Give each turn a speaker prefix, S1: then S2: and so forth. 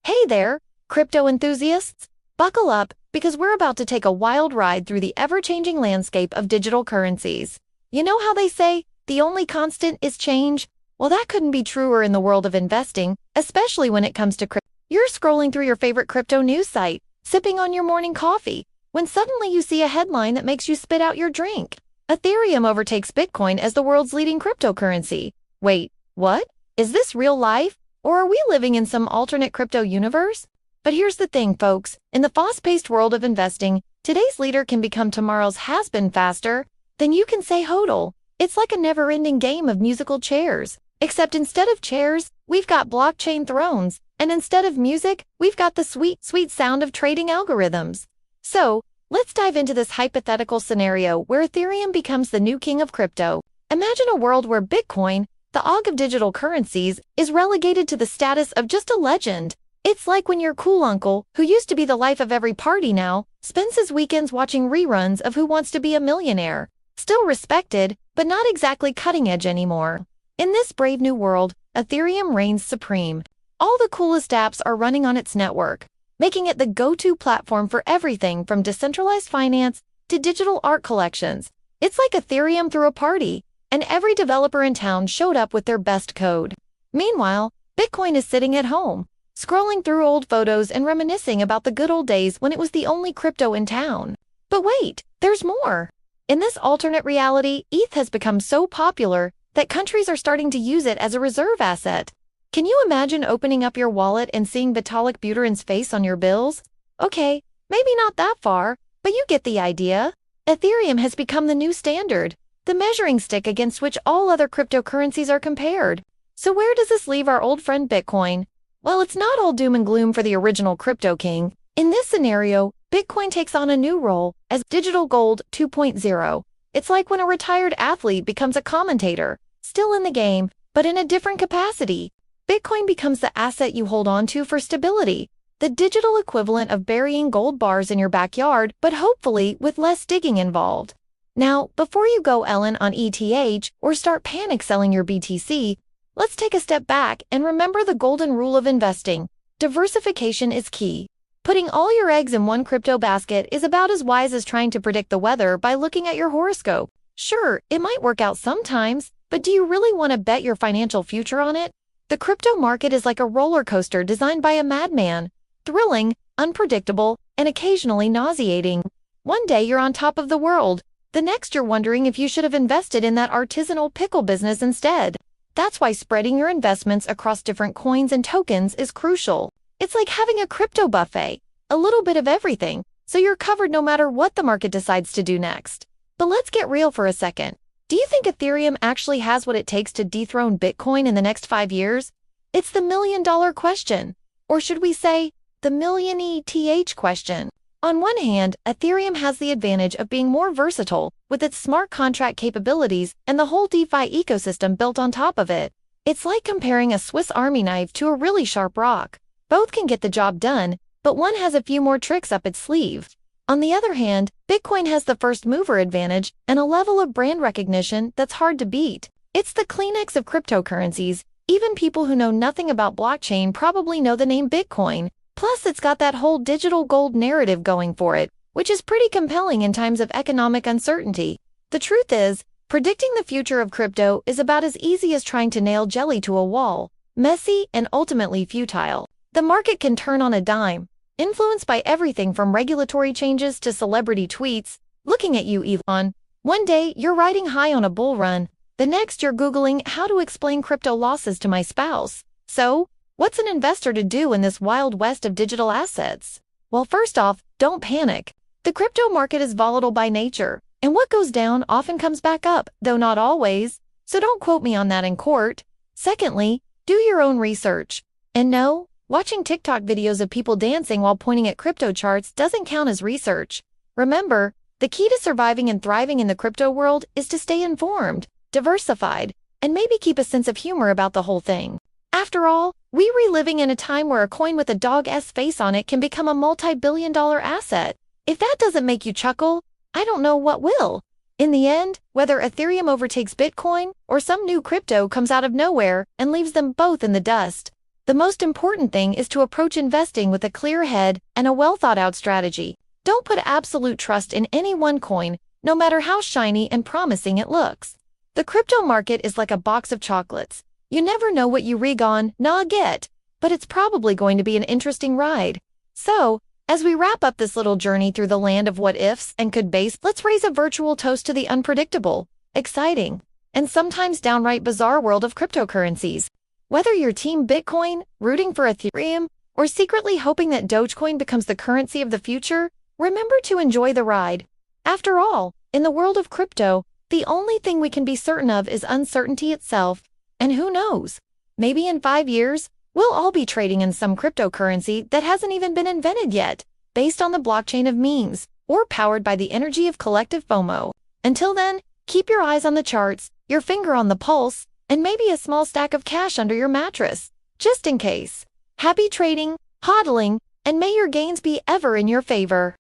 S1: Hey there, crypto enthusiasts! Buckle up, because we're about to take a wild ride through the ever-changing landscape of digital currencies. You know how they say, the only constant is change? Well, that couldn't be truer in the world of investing, especially when it comes to crypto. You're scrolling through your favorite crypto news site, sipping on your morning coffee, when suddenly you see a headline that makes you spit out your drink. Ethereum overtakes Bitcoin as the world's leading cryptocurrency. Wait, what? Is this real life? Or are we living in some alternate crypto universe? But here's the thing, folks. In the fast-paced world of investing, today's leader can become tomorrow's has-been faster than you can say hodl. It's like a never-ending game of musical chairs. Except instead of chairs, we've got blockchain thrones. And instead of music, we've got the sweet, sweet sound of trading algorithms. So, let's dive into this hypothetical scenario where Ethereum becomes the new king of crypto. Imagine a world where Bitcoin, the og of digital currencies, is relegated to the status of just a legend. It's like when your cool uncle, who used to be the life of every party now, spends his weekends watching reruns of Who Wants to Be a Millionaire. Still respected, but not exactly cutting edge anymore. In this brave new world, Ethereum reigns supreme. All the coolest apps are running on its network, making it the go-to platform for everything from decentralized finance to digital art collections. It's like Ethereum threw a party, and every developer in town showed up with their best code. Meanwhile, Bitcoin is sitting at home, scrolling through old photos and reminiscing about the good old days when it was the only crypto in town. But wait, there's more. In this alternate reality, ETH has become so popular that countries are starting to use it as a reserve asset. Can you imagine opening up your wallet and seeing Vitalik Buterin's face on your bills? Okay, maybe not that far, but you get the idea. Ethereum has become the new standard, the measuring stick against which all other cryptocurrencies are compared. So where does this leave our old friend Bitcoin? Well, it's not all doom and gloom for the original crypto king. In this scenario, Bitcoin takes on a new role as digital gold 2.0. It's like when a retired athlete becomes a commentator, still in the game, but in a different capacity. Bitcoin becomes the asset you hold on to for stability, the digital equivalent of burying gold bars in your backyard, but hopefully with less digging involved. Now, before you go Ellen on ETH or start panic selling your BTC, let's take a step back and remember the golden rule of investing. Diversification is key. Putting all your eggs in one crypto basket is about as wise as trying to predict the weather by looking at your horoscope. Sure, it might work out sometimes, but do you really want to bet your financial future on it? The crypto market is like a roller coaster designed by a madman, thrilling, unpredictable, and occasionally nauseating. One day you're on top of the world. The next you're wondering if you should have invested in that artisanal pickle business instead. That's why spreading your investments across different coins and tokens is crucial. It's like having a crypto buffet, a little bit of everything, so you're covered no matter what the market decides to do next. But let's get real for a second. Do you think Ethereum actually has what it takes to dethrone Bitcoin in the next 5 years? It's the million-dollar question. Or should we say, the million ETH question. On one hand, Ethereum has the advantage of being more versatile with its smart contract capabilities and the whole DeFi ecosystem built on top of it. It's like comparing a Swiss Army knife to a really sharp rock. Both can get the job done, but one has a few more tricks up its sleeve. On the other hand, Bitcoin has the first mover advantage and a level of brand recognition that's hard to beat. It's the Kleenex of cryptocurrencies. Even people who know nothing about blockchain probably know the name Bitcoin. Plus, it's got that whole digital gold narrative going for it, which is pretty compelling in times of economic uncertainty. The truth is, predicting the future of crypto is about as easy as trying to nail jelly to a wall, messy and ultimately futile. The market can turn on a dime, influenced by everything from regulatory changes to celebrity tweets. Looking at you, Elon. One day, you're riding high on a bull run. The next, you're Googling how to explain crypto losses to my spouse. So, what's an investor to do in this wild west of digital assets? Well, first off, don't panic. The crypto market is volatile by nature, and what goes down often comes back up, though not always. So don't quote me on that in court. Secondly, do your own research. And no, watching TikTok videos of people dancing while pointing at crypto charts doesn't count as research. Remember, the key to surviving and thriving in the crypto world is to stay informed, diversified, and maybe keep a sense of humor about the whole thing. After all, we're reliving in a time where a coin with a dog's face on it can become a multi-billion-dollar asset. If that doesn't make you chuckle, I don't know what will. In the end, whether Ethereum overtakes Bitcoin or some new crypto comes out of nowhere and leaves them both in the dust, The most important thing is to approach investing with a clear head and a well-thought-out strategy. Don't put absolute trust in any one coin, no matter how shiny and promising it looks. The crypto market is like a box of chocolates. You never know what you get, but it's probably going to be an interesting ride. So, as we wrap up this little journey through the land of what-ifs and could-base, let's raise a virtual toast to the unpredictable, exciting, and sometimes downright bizarre world of cryptocurrencies. Whether you're Team Bitcoin, rooting for Ethereum, or secretly hoping that Dogecoin becomes the currency of the future, remember to enjoy the ride. After all, in the world of crypto, the only thing we can be certain of is uncertainty itself. And who knows? Maybe in 5 years, we'll all be trading in some cryptocurrency that hasn't even been invented yet, based on the blockchain of memes, or powered by the energy of collective FOMO. Until then, keep your eyes on the charts, your finger on the pulse, and maybe a small stack of cash under your mattress, just in case. Happy trading, hodling, and may your gains be ever in your favor.